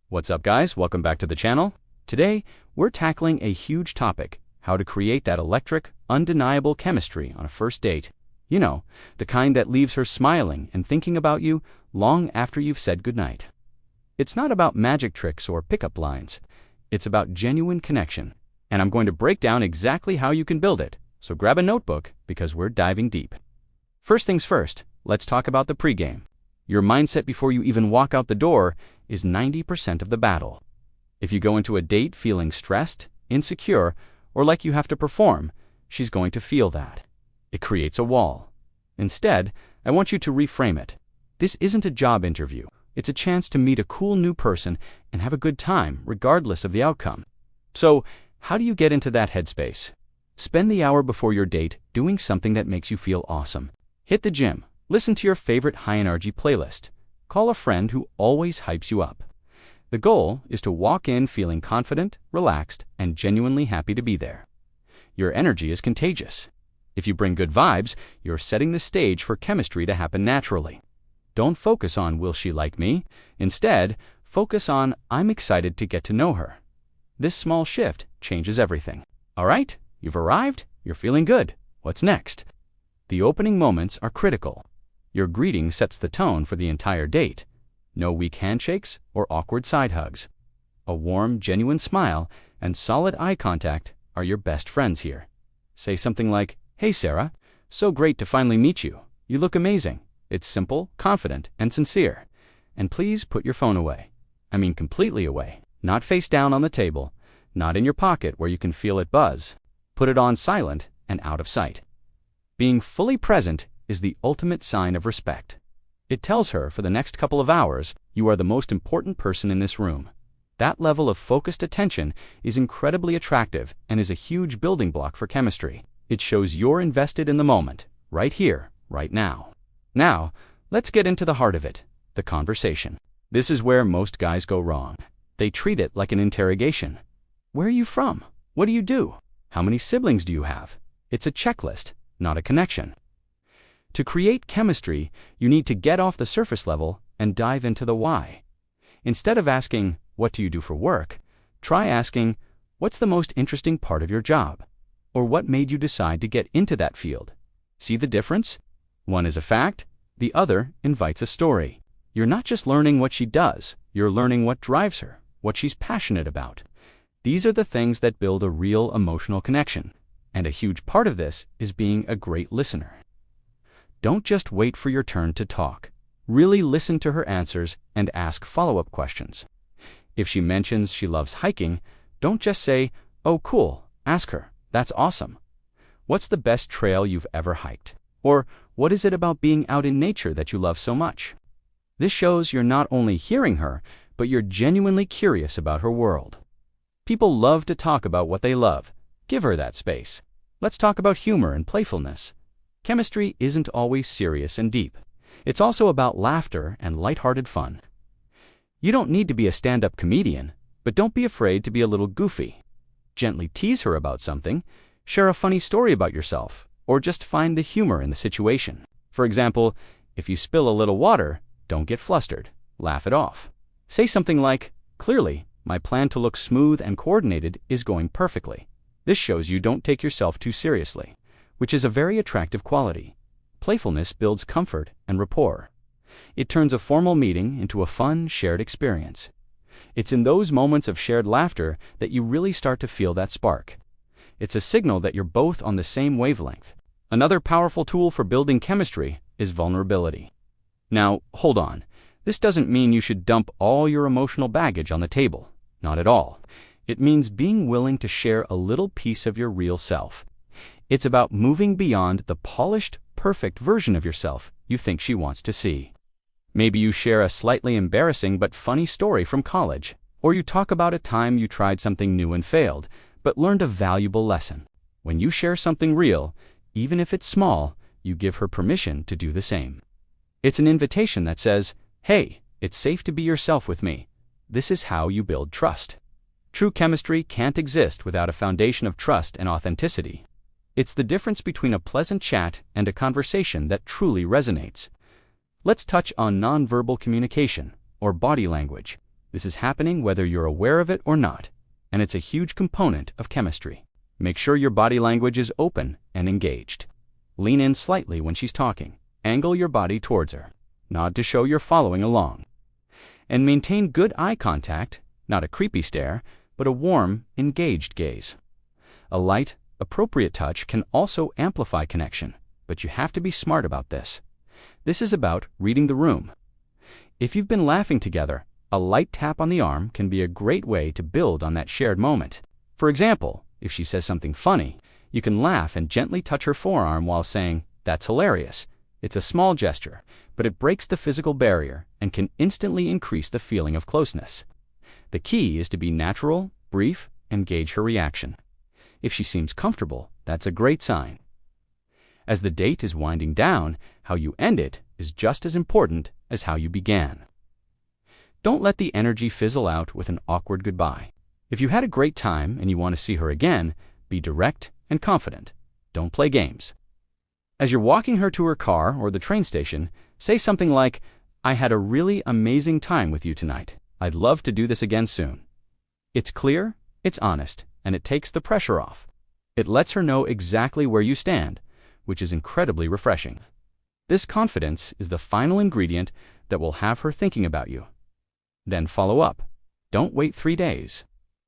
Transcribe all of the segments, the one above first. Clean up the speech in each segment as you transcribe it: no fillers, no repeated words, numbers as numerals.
What's up, guys? Welcome back to the channel. Today, we're tackling a huge topic: how to create that electric, undeniable chemistry on a first date. You know, the kind that leaves her smiling and thinking about you long after you've said goodnight. It's not about magic tricks or pickup lines. It's about genuine connection. And I'm going to break down exactly how you can build it. So grab a notebook because we're diving deep. First things first, let's talk about the pregame. Your mindset before you even walk out the door is 90% of the battle. If you go into a date feeling stressed, insecure, or like you have to perform, she's going to feel that. It creates a wall. Instead, I want you to reframe it. This isn't a job interview. It's a chance to meet a cool new person and have a good time, regardless of the outcome. So, how do you get into that headspace? Spend the hour before your date doing something that makes you feel awesome. Hit the gym. Listen to your favorite high-energy playlist. Call a friend who always hypes you up. The goal is to walk in feeling confident, relaxed, and genuinely happy to be there. Your energy is contagious. If you bring good vibes, you're setting the stage for chemistry to happen naturally. Don't focus on "will she like me?" Instead, focus on "I'm excited to get to know her." This small shift changes everything. All right, you've arrived, you're feeling good. What's next? The opening moments are critical. Your greeting sets the tone for the entire date. No weak handshakes or awkward side hugs. A warm, genuine smile and solid eye contact are your best friends here. Say something like, "Hey Sarah, so great to finally meet you. You look amazing." It's simple, confident, and sincere. And please put your phone away. I mean completely away. Not face down on the table, not in your pocket where you can feel it buzz. Put it on silent and out of sight. Being fully present is the ultimate sign of respect. It tells her for the next couple of hours you are the most important person in this room. That level of focused attention is incredibly attractive and is a huge building block for chemistry. It shows you're invested in the moment, right here, right now. Now, let's get into the heart of it, the conversation. This is where most guys go wrong. They treat it like an interrogation. Where are you from? What do you do? How many siblings do you have? It's a checklist, not a connection. To create chemistry, you need to get off the surface level and dive into the why. Instead of asking, "What do you do for work?" try asking, "What's the most interesting part of your job?" Or "What made you decide to get into that field?" See the difference? One is a fact, the other invites a story. You're not just learning what she does, you're learning what drives her, what she's passionate about. These are the things that build a real emotional connection. And a huge part of this is being a great listener. Don't just wait for your turn to talk. Really listen to her answers and ask follow-up questions. If she mentions she loves hiking, don't just say, "Oh, cool." Ask her, "That's awesome. What's the best trail you've ever hiked?" Or, "What is it about being out in nature that you love so much?" This shows you're not only hearing her, but you're genuinely curious about her world. People love to talk about what they love. Give her that space. Let's talk about humor and playfulness. Chemistry isn't always serious and deep. It's also about laughter and lighthearted fun. You don't need to be a stand-up comedian, but don't be afraid to be a little goofy. Gently tease her about something, share a funny story about yourself, or just find the humor in the situation. For example, if you spill a little water, don't get flustered. Laugh it off. Say something like, "Clearly, my plan to look smooth and coordinated is going perfectly." This shows you don't take yourself too seriously, which is a very attractive quality. Playfulness builds comfort and rapport. It turns a formal meeting into a fun, shared experience. It's in those moments of shared laughter that you really start to feel that spark. It's a signal that you're both on the same wavelength. Another powerful tool for building chemistry is vulnerability. Now, hold on. This doesn't mean you should dump all your emotional baggage on the table. Not at all. It means being willing to share a little piece of your real self. It's about moving beyond the polished, perfect version of yourself you think she wants to see. Maybe you share a slightly embarrassing but funny story from college, or you talk about a time you tried something new and failed, but learned a valuable lesson. When you share something real, even if it's small, you give her permission to do the same. It's an invitation that says, "Hey, it's safe to be yourself with me." This is how you build trust. True chemistry can't exist without a foundation of trust and authenticity. It's the difference between a pleasant chat and a conversation that truly resonates. Let's touch on nonverbal communication, or body language. This is happening whether you're aware of it or not, and it's a huge component of chemistry. Make sure your body language is open and engaged. Lean in slightly when she's talking. Angle your body towards her. Nod to show you're following along. And maintain good eye contact, not a creepy stare, but a warm, engaged gaze. A light, appropriate touch can also amplify connection, but you have to be smart about this. This is about reading the room. If you've been laughing together, a light tap on the arm can be a great way to build on that shared moment. For example, if she says something funny, you can laugh and gently touch her forearm while saying, "That's hilarious." It's a small gesture, but it breaks the physical barrier and can instantly increase the feeling of closeness. The key is to be natural, brief, and gauge her reaction. If she seems comfortable, that's a great sign. As the date is winding down, how you end it is just as important as how you began. Don't let the energy fizzle out with an awkward goodbye. If you had a great time and you want to see her again, be direct and confident. Don't play games. As you're walking her to her car or the train station, say something like, "I had a really amazing time with you tonight. I'd love to do this again soon." It's clear, it's honest, and it takes the pressure off. It lets her know exactly where you stand, which is incredibly refreshing. This confidence is the final ingredient that will have her thinking about you. Then follow up. Don't wait 3 days.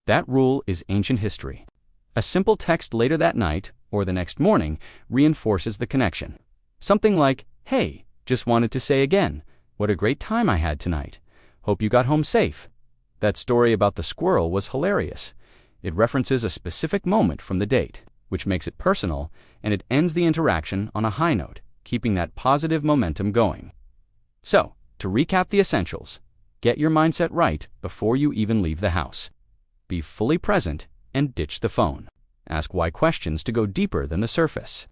That rule is ancient history. A simple text later that night or the next morning reinforces the connection. Something like, "Hey, just wanted to say again, what a great time I had tonight. Hope you got home safe." That story about the squirrel was hilarious. It references a specific moment from the date, which makes it personal, and it ends the interaction on a high note, keeping that positive momentum going. So, to recap the essentials, get your mindset right before you even leave the house. Be fully present and ditch the phone. Ask why questions to go deeper than the surface.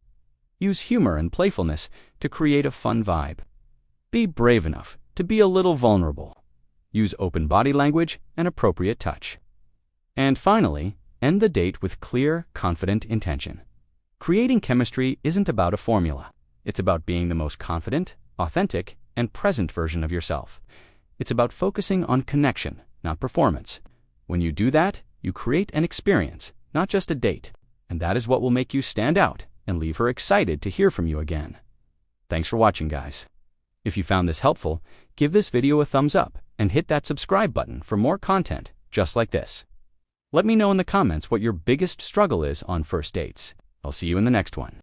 Use humor and playfulness to create a fun vibe. Be brave enough to be a little vulnerable. Use open body language and appropriate touch. And finally, end the date with clear, confident intention. Creating chemistry isn't about a formula. It's about being the most confident, authentic, and present version of yourself. It's about focusing on connection, not performance. When you do that, you create an experience, not just a date, and that is what will make you stand out and leave her excited to hear from you again. Thanks for watching, guys. If you found this helpful, give this video a thumbs up and hit that subscribe button for more content just like this. Let me know in the comments what your biggest struggle is on first dates. I'll see you in the next one.